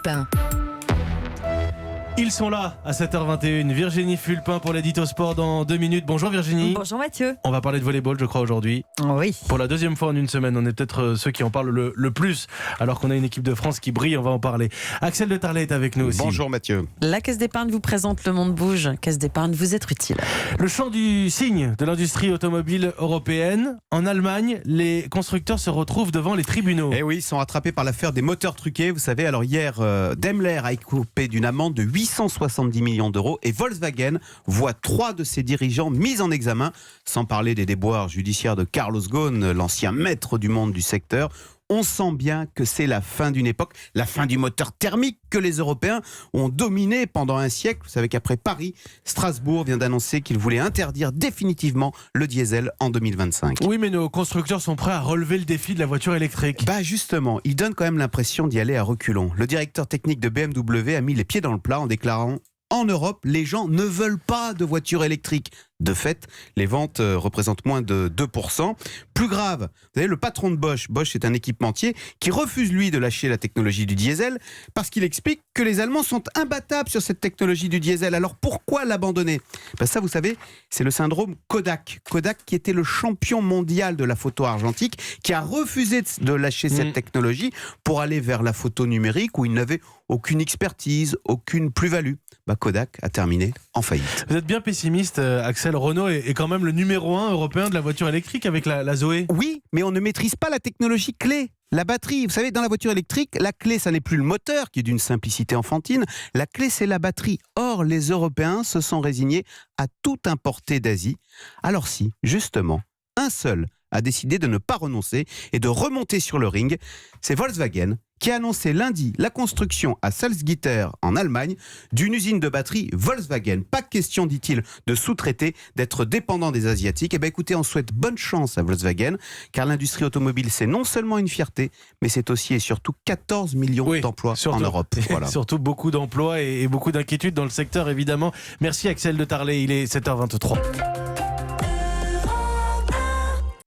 Fulpin. Ils sont là à 7h21. Virginie Fulpin pour l'édito sport dans 2 minutes. Bonjour Virginie. Bonjour Mathieu. On va parler de volleyball, je crois, aujourd'hui. Oui. Pour la deuxième fois en une semaine, on est peut-être ceux qui en parlent le plus, alors qu'on a une équipe de France qui brille, on va en parler. Axel de Tarlet est avec nous aussi. Bonjour Mathieu. La Caisse d'épargne vous présente Le Monde Bouge. Caisse d'épargne, vous être utile. Le chant du cygne de l'industrie automobile européenne. En Allemagne, les constructeurs se retrouvent devant les tribunaux. Eh oui, ils sont rattrapés par l'affaire des moteurs truqués. Vous savez, alors hier, Daimler a écopé d'une amende de 870 millions d'euros et Volkswagen voit 3 de ses dirigeants mis en examen, sans parler des déboires judiciaires de Carlos Ghosn, l'ancien maître du monde du secteur. On sent bien que c'est la fin d'une époque, la fin du moteur thermique que les Européens ont dominé pendant un siècle. Vous savez qu'après Paris, Strasbourg vient d'annoncer qu'il voulait interdire définitivement le diesel en 2025. Oui, mais nos constructeurs sont prêts à relever le défi de la voiture électrique. Bah justement, ils donnent quand même l'impression d'y aller à reculons. Le directeur technique de BMW a mis les pieds dans le plat en déclarant: en Europe, les gens ne veulent pas de voitures électriques. De fait, les ventes représentent moins de 2%. Plus grave, vous savez, le patron de Bosch est un équipementier qui refuse, lui, de lâcher la technologie du diesel parce qu'il explique que les Allemands sont imbattables sur cette technologie du diesel. Alors pourquoi l'abandonner ? Ben ça, vous savez, c'est le syndrome Kodak. Kodak qui était le champion mondial de la photo argentique, qui a refusé de lâcher cette technologie pour aller vers la photo numérique où il n'avait aucune expertise, aucune plus-value. Ben Kodak a terminé en faillite. Vous êtes bien pessimiste, Axel. Renault est quand même le numéro 1 européen de la voiture électrique avec la Zoé. Oui, mais on ne maîtrise pas la technologie clé. La batterie, vous savez, dans la voiture électrique, la clé, ça n'est plus le moteur, qui est d'une simplicité enfantine. La clé, c'est la batterie. Or, les Européens se sont résignés à tout importer d'Asie. Alors si, justement, un seul a décidé de ne pas renoncer et de remonter sur le ring, c'est Volkswagen, qui a annoncé lundi la construction à Salzgitter, en Allemagne, d'une usine de batterie Volkswagen. Pas question, dit-il, de sous-traiter, d'être dépendant des Asiatiques. Eh bien écoutez, on souhaite bonne chance à Volkswagen, car l'industrie automobile, c'est non seulement une fierté, mais c'est aussi et surtout 14 millions d'emplois en Europe. Voilà. Surtout beaucoup d'emplois et beaucoup d'inquiétudes dans le secteur, évidemment. Merci Axel de Tarlet, il est 7h23.